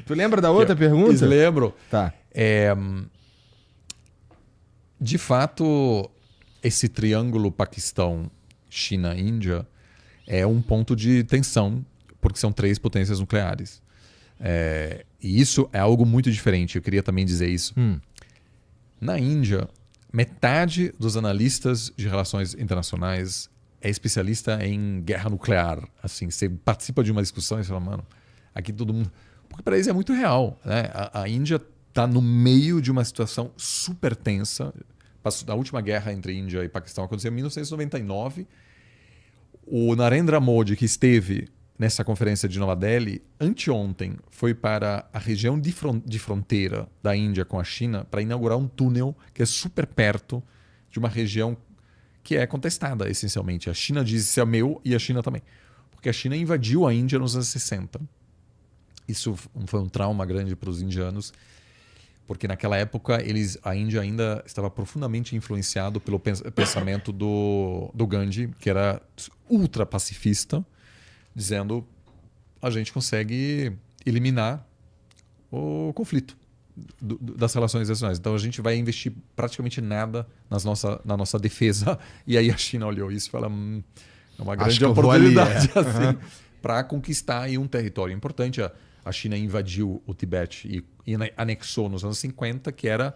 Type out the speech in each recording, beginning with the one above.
Tu lembra da outra pergunta? Lembro. Tá. De fato, esse triângulo Paquistão, China, Índia é um ponto de tensão, porque são 3 potências nucleares. E isso é algo muito diferente. Eu queria também dizer isso. Na Índia, metade dos analistas de relações internacionais é especialista em guerra nuclear. Assim, você participa de uma discussão e você fala, mano, aqui todo mundo... Porque para eles é muito real, né? A Índia está no meio de uma situação super tensa. A última guerra entre Índia e Paquistão aconteceu em 1999. O Narendra Modi, que esteve nessa conferência de Nova Delhi, anteontem foi para a região de fronteira da Índia com a China para inaugurar um túnel que é super perto de uma região que é contestada, essencialmente. A China diz isso é meu e a China também. Porque a China invadiu a Índia nos anos 60. Isso foi um trauma grande para os indianos, porque naquela época a Índia ainda estava profundamente influenciado pelo pensamento do Gandhi, que era ultra pacifista, dizendo a gente consegue eliminar o conflito das relações internacionais. Então a gente vai investir praticamente nada na nossa defesa. E aí a China olhou isso e falou, é uma grande oportunidade assim, para conquistar aí um território importante. A China invadiu o Tibete e anexou nos anos 50, que era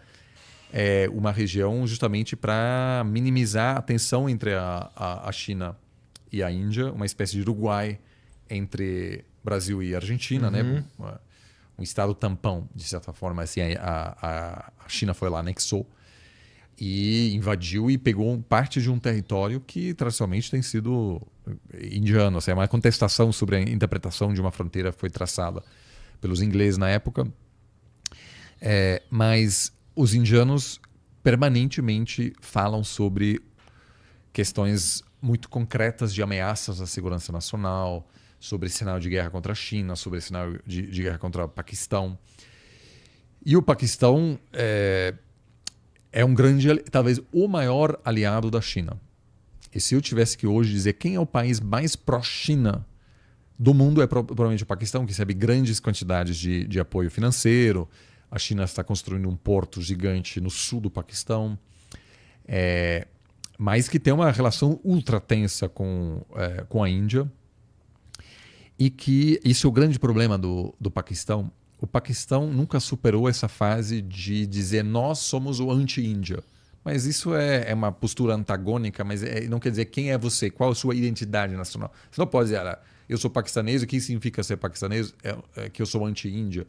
uma região justamente para minimizar a tensão entre a China e a Índia, uma espécie de Uruguai entre Brasil e Argentina, né? Um estado tampão, de certa forma. Assim, a China foi lá, anexou e invadiu e pegou parte de um território que tradicionalmente tem sido indiano. Assim, uma contestação sobre a interpretação de uma fronteira foi traçada pelos ingleses na época. Mas os indianos permanentemente falam sobre questões muito concretas de ameaças à segurança nacional, sobre cenário de guerra contra a China, sobre cenário de guerra contra o Paquistão. E o Paquistão é um grande, talvez o maior aliado da China. E se eu tivesse que hoje dizer quem é o país mais pró-China do mundo, é provavelmente o Paquistão, que recebe grandes quantidades de apoio financeiro. A China está construindo um porto gigante no sul do Paquistão, mas que tem uma relação ultra tensa com a Índia. E que isso é o grande problema do Paquistão. O Paquistão nunca superou essa fase de dizer nós somos o anti-Índia. Mas isso é uma postura antagônica, mas não quer dizer quem é você, qual a sua identidade nacional. Você não pode dizer, eu sou paquistanês, o que significa ser paquistanês? Que eu sou anti-Índia.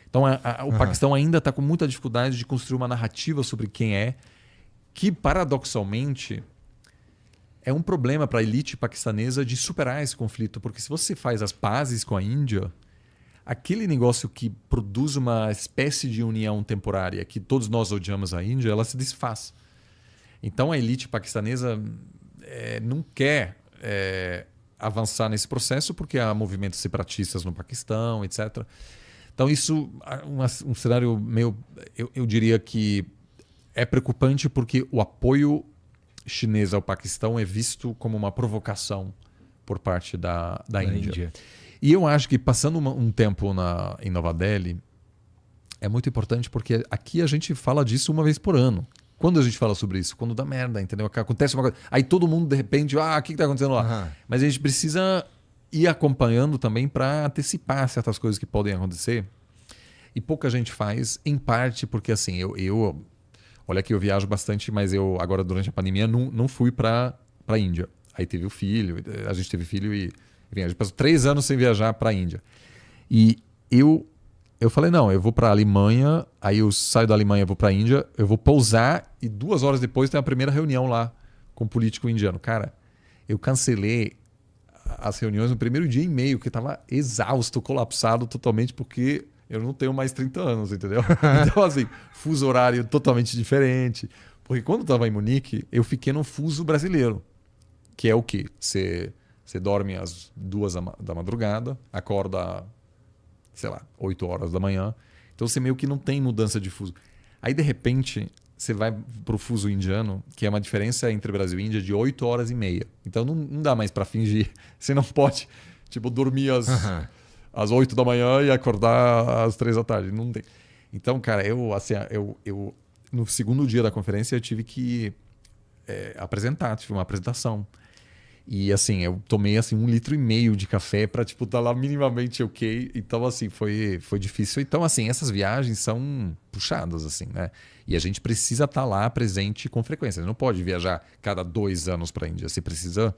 Então o Paquistão ainda está com muita dificuldade de construir uma narrativa sobre quem é, que paradoxalmente é um problema para a elite paquistanesa de superar esse conflito, porque se você faz as pazes com a Índia, aquele negócio que produz uma espécie de união temporária, que todos nós odiamos a Índia, ela se desfaz. Então a elite paquistanesa não quer avançar nesse processo porque há movimentos separatistas no Paquistão, etc. Então isso é um cenário meio... Eu diria que é preocupante porque o apoio chinês ao Paquistão é visto como uma provocação por parte da Índia. E eu acho que passando um tempo em Nova Delhi é muito importante porque aqui a gente fala disso uma vez por ano. Quando a gente fala sobre isso? Quando dá merda, entendeu? Acontece uma coisa. Aí todo mundo de repente, o que está acontecendo lá? Mas a gente precisa ir acompanhando também para antecipar certas coisas que podem acontecer. E pouca gente faz, em parte porque assim, olha que eu viajo bastante, mas eu agora durante a pandemia não fui para a Índia. Aí teve o filho, a gente teve filho e a gente passou 3 anos sem viajar para a Índia. E eu falei, não, eu vou para a Alemanha, aí eu saio da Alemanha, vou para a Índia, eu vou pousar e 2 horas depois tem a primeira reunião lá com um político indiano. Cara, eu cancelei as reuniões no primeiro dia e meio, que estava exausto, colapsado totalmente, porque eu não tenho mais 30 anos, entendeu? Então, assim, fuso horário totalmente diferente. Porque quando eu estava em Munique, eu fiquei no fuso brasileiro, que é o quê? Você dorme às 2 da madrugada, acorda, sei lá, 8 horas da manhã. Então você meio que não tem mudança de fuso. Aí, de repente, você vai para o fuso indiano, que é uma diferença entre Brasil e Índia de 8 horas e meia. Então não dá mais para fingir. Você não pode, tipo, dormir às 8 da manhã e acordar às 3 da tarde. Não tem. Então, cara, eu no segundo dia da conferência eu tive que apresentar, tive uma apresentação. E assim, eu tomei assim 1,5 litro de café para tipo estar lá minimamente ok. Então assim, foi difícil. Então assim, essas viagens são puxadas assim, né? E a gente precisa estar lá presente com frequência. Você não pode viajar cada 2 anos para a Índia. Você precisa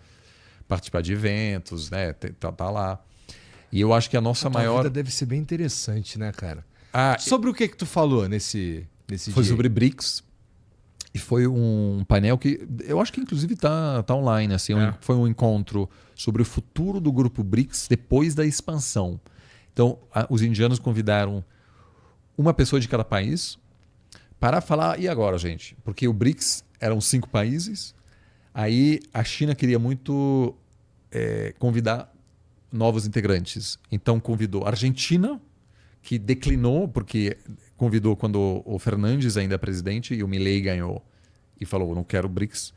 participar de eventos, né? Tá lá. E eu acho que a nossa maior... vida deve ser bem interessante, né, cara? Ah, sobre o que tu falou nesse foi dia? sobre BRICS. E foi um painel que eu acho que inclusive tá online. Assim, foi um encontro sobre o futuro do grupo BRICS depois da expansão. Então, os indianos convidaram uma pessoa de cada país para falar, e agora, gente? Porque o BRICS eram 5 países, aí a China queria muito convidar novos integrantes. Então convidou a Argentina, que declinou, porque convidou quando o Fernandes ainda é presidente e o Milei ganhou e falou, não quero BRICS.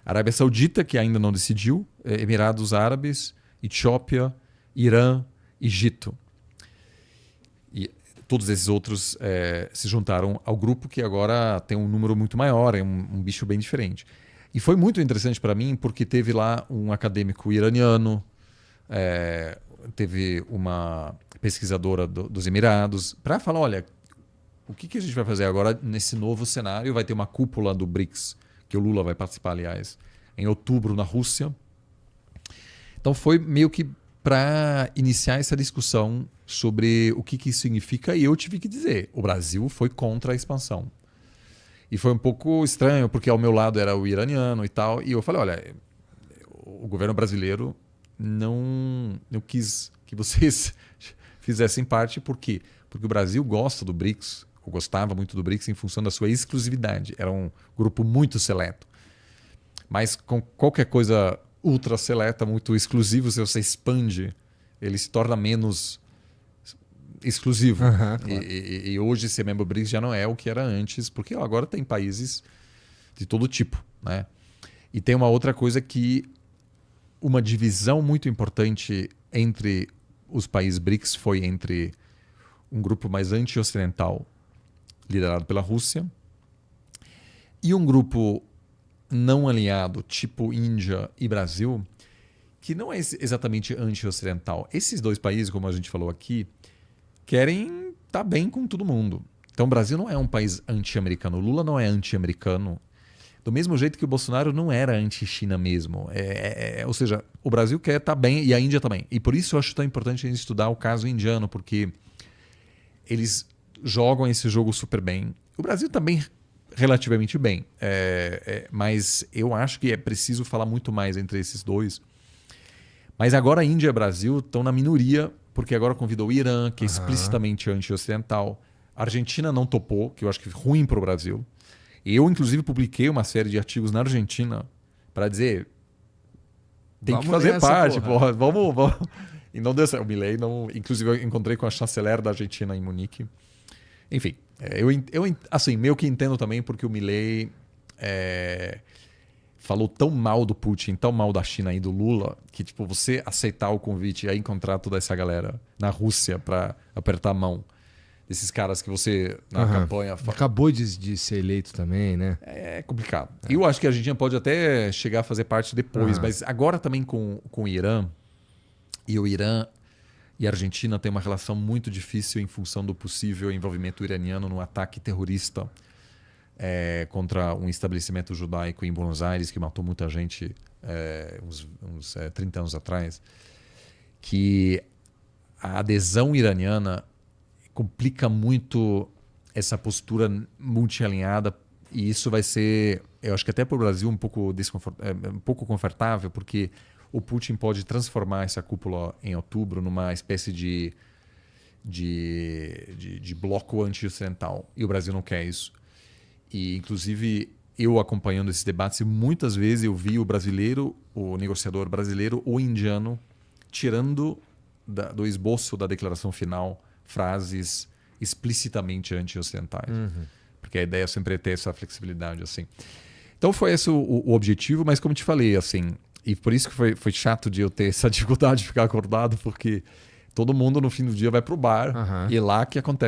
Arábia Saudita, que ainda não decidiu, Emirados Árabes, Etiópia, Irã, Egito. E todos esses outros se juntaram ao grupo que agora tem um número muito maior, é um bicho bem diferente. E foi muito interessante para mim porque teve lá um acadêmico iraniano, teve uma pesquisadora dos Emirados, para falar, olha, o que a gente vai fazer agora nesse novo cenário? Vai ter uma cúpula do BRICS, que o Lula vai participar, aliás, em outubro na Rússia. Então foi meio que para iniciar essa discussão sobre o que isso significa, e eu tive que dizer, o Brasil foi contra a expansão. E foi um pouco estranho, porque ao meu lado era o iraniano e tal, e eu falei, olha, o governo brasileiro não quis que vocês fizessem parte, por quê? Porque o Brasil gosta do BRICS, ou gostava muito do BRICS em função da sua exclusividade. Era um grupo muito seleto. Mas com qualquer coisa ultra seleta, muito exclusivo, se você expande, ele se torna menos exclusivo. Claro. E hoje ser membro do BRICS já não é o que era antes, porque agora tem países de todo tipo, né? E tem uma outra coisa que uma divisão muito importante entre os países BRICS foi entre um grupo mais anti-ocidental, liderado pela Rússia, e um grupo não alinhado, tipo Índia e Brasil, que não é exatamente anti-ocidental. Esses 2 países, como a gente falou aqui, querem estar bem com todo mundo. Então o Brasil não é um país anti-americano, o Lula não é anti-americano, do mesmo jeito que o Bolsonaro não era anti-China mesmo. Ou seja, o Brasil quer estar bem e a Índia também. E por isso eu acho tão importante a gente estudar o caso indiano, porque eles jogam esse jogo super bem. O Brasil também relativamente bem. Mas eu acho que é preciso falar muito mais entre esses dois. Mas agora a Índia e o Brasil estão na minoria, porque agora convidou o Irã, que é explicitamente anti-ocidental. A Argentina não topou, que eu acho que é ruim para o Brasil. Eu, inclusive, publiquei uma série de artigos na Argentina para dizer tem que fazer parte, porra. Vamos. E não deu certo. O Milei não... Inclusive, eu encontrei com a chanceler da Argentina em Munique. Enfim, eu assim, meio que entendo também porque o Milei falou tão mal do Putin, tão mal da China e do Lula, que tipo, você aceitar o convite e aí encontrar toda essa galera na Rússia para apertar a mão desses caras que você, na campanha... Acabou de ser eleito também, né? É complicado. Eu acho que a Argentina pode até chegar a fazer parte depois, mas agora também com o Irã, e o Irã e a Argentina têm uma relação muito difícil em função do possível envolvimento iraniano no ataque terrorista contra um estabelecimento judaico em Buenos Aires, que matou muita gente uns 30 anos atrás, que a adesão iraniana complica muito essa postura multialinhada, e isso vai ser, eu acho que até para o Brasil, um pouco confortável, porque o Putin pode transformar essa cúpula em outubro numa espécie de bloco anti-ocidental, e o Brasil não quer isso. E, inclusive, eu acompanhando esses debates, muitas vezes eu vi o brasileiro, o negociador brasileiro ou indiano, tirando do esboço da declaração final frases explicitamente anti-ocidentais. Porque a ideia sempre é ter essa flexibilidade. Assim. Então foi esse o objetivo, mas como te falei, assim, e por isso que foi chato de eu ter essa dificuldade de ficar acordado, porque Todo mundo no fim do dia vai pro bar Aham. e lá que acontece